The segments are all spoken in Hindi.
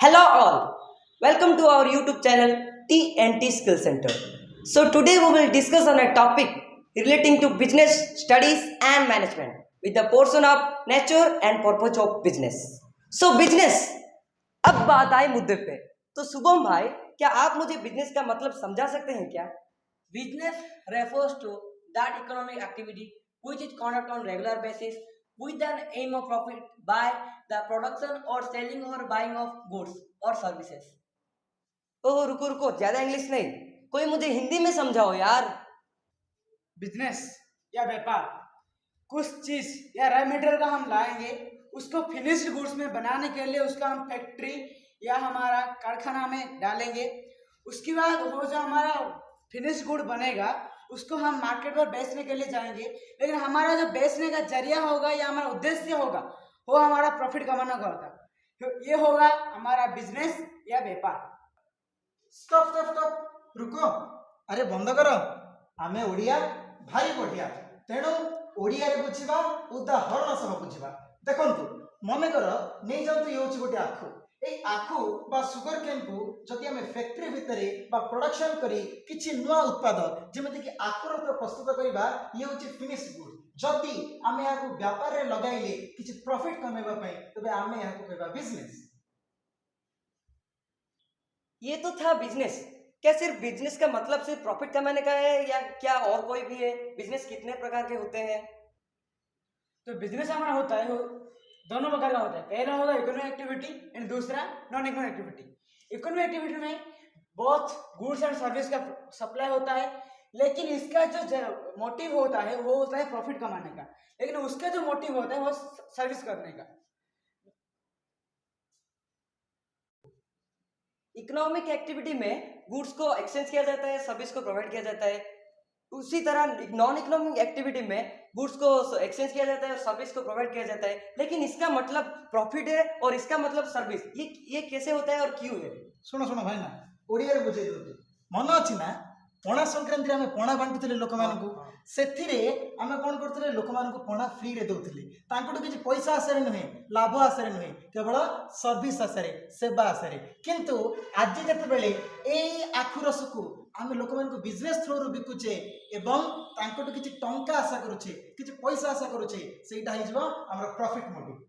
Hello all, welcome to our YouTube channel T&T Skill Center. So today we will discuss on a topic relating to business studies and management with the portion of nature and purpose of business. So business, अब बात आई मुद्दे पे। तो शुभम भाई, क्या आप मुझे बिजनेस का मतलब समझा सकते हैं क्या? Business refers to that economic activity which is conducted on regular basis with an aim of profit by the production or selling or buying of goods or services. ओह रुको रुको, ज्यादा इंग्लिश नहीं, कोई मुझे हिंदी में समझाओ यार। बिजनेस या व्यापार कुछ चीज या रॉ मटेरियल का हम लाएंगे, उसको फिनिश्ड गुड्स में बनाने के लिए उसका हम फैक्ट्री या हमारा कारखाना में डालेंगे। उसके बाद वो जो हमारा फिनिश्ड गुड बनेगा उसको हम मार्केट पर बेचने के लिए जाएंगे, लेकिन हमारा जो बेचने का जरिया होगा या हमारा उद्देश्य होगा वो हमारा प्रॉफिट कमाने का होता है। तो ये होगा हमारा बिजनेस या व्यापार। स्टॉप स्टॉप स्टॉप रुको, अरे बंद कर। आमे ओडिया भारी बढ़िया, तेणु ओडिया रे बुझिबा उदाहरण सह बुझिबा। देखंतु मनेकर नहीं जातु ये होची गोटे आखु। ए आखु बा सुगर केन को जदि हमें फैक्ट्री भितरे बा प्रोडक्शन करी किछि नुआ उत्पाद जेमिति कि आखुर तो प्रस्तुत करिबा, ये होची फिनिश्ड गुड। जदि आमे याकु व्यापार रे लगाइले किछि प्रॉफिट कमेबा पई, तबे आमे याकु कहबा बिजनेस। ये तो था बिजनेस। क्या सिर्फ बिजनेस का मतलब सिर्फ प्रॉफिट कमाने का है या क्या और कोई भी है? बिजनेस कितने प्रकार के होते हैं? तो बिजनेस हमारा होता है वो दोनों प्रकार का होता है। पहला होगा इकोनॉमिक एक्टिविटी एंड दूसरा non economic activity. Economic activity में बहुत गुड्स एंड सर्विस का सप्लाई होता है, लेकिन इसका जो मोटिव होता है वो होता है प्रॉफिट कमाने का, लेकिन उसका जो मोटिव होता है वो सर्विस करने का। इकोनॉमिक एक्टिविटी में गुड्स को एक्सचेंज किया जाता है, सर्विस को प्रोवाइड किया जाता है। उसी तरह नॉन इकोनॉमिक एक्टिविटी में गुड्स को एक्सचेंज किया जाता है और सर्विस को प्रोवाइड किया जाता है, लेकिन इसका मतलब प्रॉफिट है और इसका मतलब सर्विस। ये कैसे होता है और क्यों है? शुण शुण भाई ना, ओडिया रे बुझे दउती। मन अछि ना पणा संक्रांति रे हमें पणा बांटुथिले लोक मानकु। सेथिरे हमें कोन करथिले, लोक मानकु पणा फ्री रे दउथिले। तांकुटु किछि पैसा आसरे नहे, लाभ आसरे नहे, केवल सर्विस आसरे, सेवा आसरे। किंतु आज जते बेले एई आखु रसकु आमे लोक मानकु बिजनेस थ्रू रु बिकुचे एवं तांकुटु किछि टंका आशा करूचे, किछि पैसा आशा करूचे, सेटा हिजबो हमर profit motive.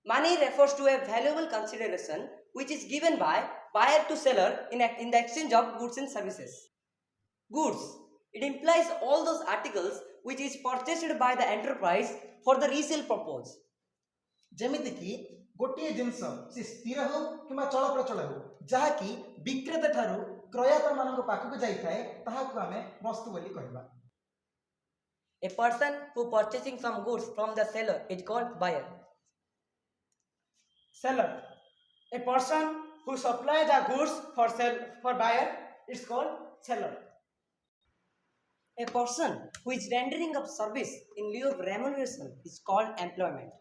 Money refers to a valuable consideration which is given by buyer to seller in the exchange of goods and services. Goods, it implies all those articles which is purchased by the enterprise for the resale purpose. जेमिति कि गोटे जिनस से स्थिर हो किंवा चलप्रचल हो, जहा कि विक्रेता ठारू क्रयता मानक पाखक जाई थाए, ताहाकु हमें वस्तु बोली कहबा। A person who purchasing some goods from the seller is called buyer. Seller, a person who supply the goods for buyer, it's called seller. A person who is rendering up service in lieu of remuneration is called employment.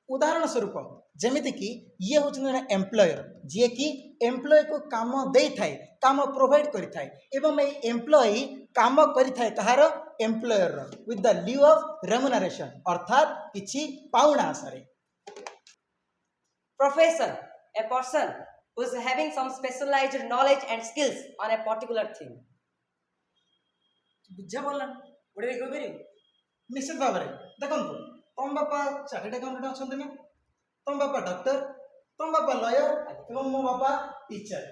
उदाहरण स्वरूप जेमिति कि ये होचन जने एम्प्लॉयर, जे कि एम्प्लॉय को काम देई थाए, काम प्रोवाइड करि थाए एवं ए एम्प्लॉय काम करि थाए कहार employer with the leave of remuneration, अर्थात किछि पाउणा आसरे। Profession, a person who is having some specialized knowledge and skills on a particular thing. बुझा बोलन ओडे कहबेरी निश्चित भाव में देखंतु तम बापा चार्टर्ड अकाउंटेंट अछंती ना, तम बापा डॉक्टर, तम बापा लॉयर एवं मो बापा टीचर।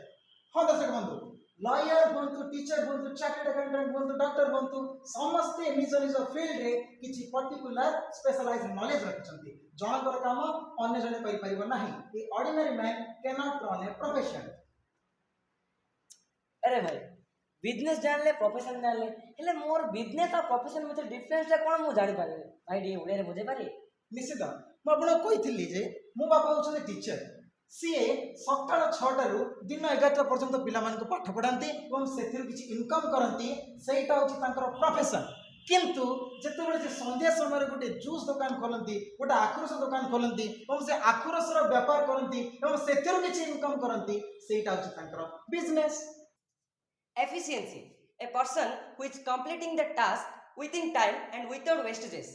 हाँ दर्शक बंधु, लॉयर बंतु, टीचर बंतु, चार्टर्ड अकाउंटेंट बंतु, डॉक्टर बंतु, समस्ते निज निज फील्ड रे किछि पर्टिकुलर स्पेशलाइज्ड नॉलेज रखछंती। जनकर काम अन्य जने करि परिबो नाही। A ordinary man can not run a profession. अरे भाई बिजनेस जान ले, प्रोफेशन जान ले, हेले मोर बिजनेस और प्रोफेशन में डिफरेंस कोन मु जानि पारे भाई डी ओडे रे बुझे पारे। निश्चित मु आपण कहिथिली जे मो बापा होछन टीचर। सीए सकाळ 6टा रु दिन 11टा पर्यंत पिला मानक पाठ पढांती एवं सेथिरु किछि इनकम करंती, सेटा होछि तांकर प्रोफेशन। किंतु जेतेबेले जे संध्या समय गोटे जूस दुकान खोलंती, गोटे आखुरस दुकान खोलंती एवं से आखुरसर व्यापार करंती एवं सेथिरु किछि इनकम करंती, सेटा होछि तांकर business. Efficiency, a person who is completing the task within time and without wastages.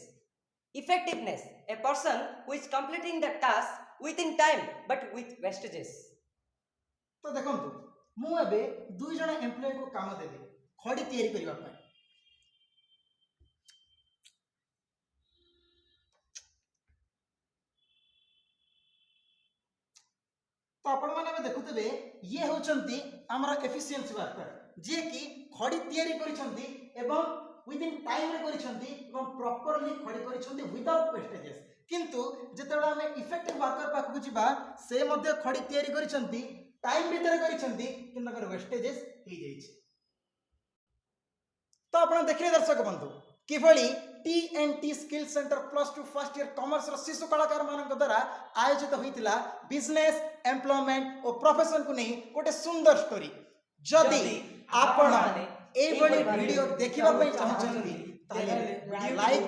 Effectiveness, a person who is completing the task within time but with wastages. तो देखंतु मु एबे दुई जण एम्प्लॉय को काम देबे खड़ी तयारी करबा पय। तो आपण माने देखुतबे ये होचंती हमर एफिशिएंसी वर्कर जे कि खड़ी तयारी करिसंती एवं विद इन टाइम रे करिसंती एवं प्रॉपर्ली खड़ी करिसंती विदाउट वेस्टेजेस। किंतु जेतेबेला हमें इफेक्टिव वर्कर पाखु जिबा से मध्ये खड़ी तयारी करिसंती टाइम भीतर करिसंती किंतु अगर वेस्टेजेस ही जाइछि। तो आपण देखिले दर्शक बंधु किभली टी&टी skill centre +2 first year commerce रो शिशु कलाकार मानक द्वारा आयोजित होइतिला बिजनेस एम्प्लॉयमेंट और प्रोफेशन को नहीं गोटे सुंदर स्टोरी। जदि आपण एबडी वीडियो देखिबा पई चाहछंती ताले लाइक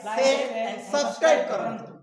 शेयर एंड सब्सक्राइब करंतु।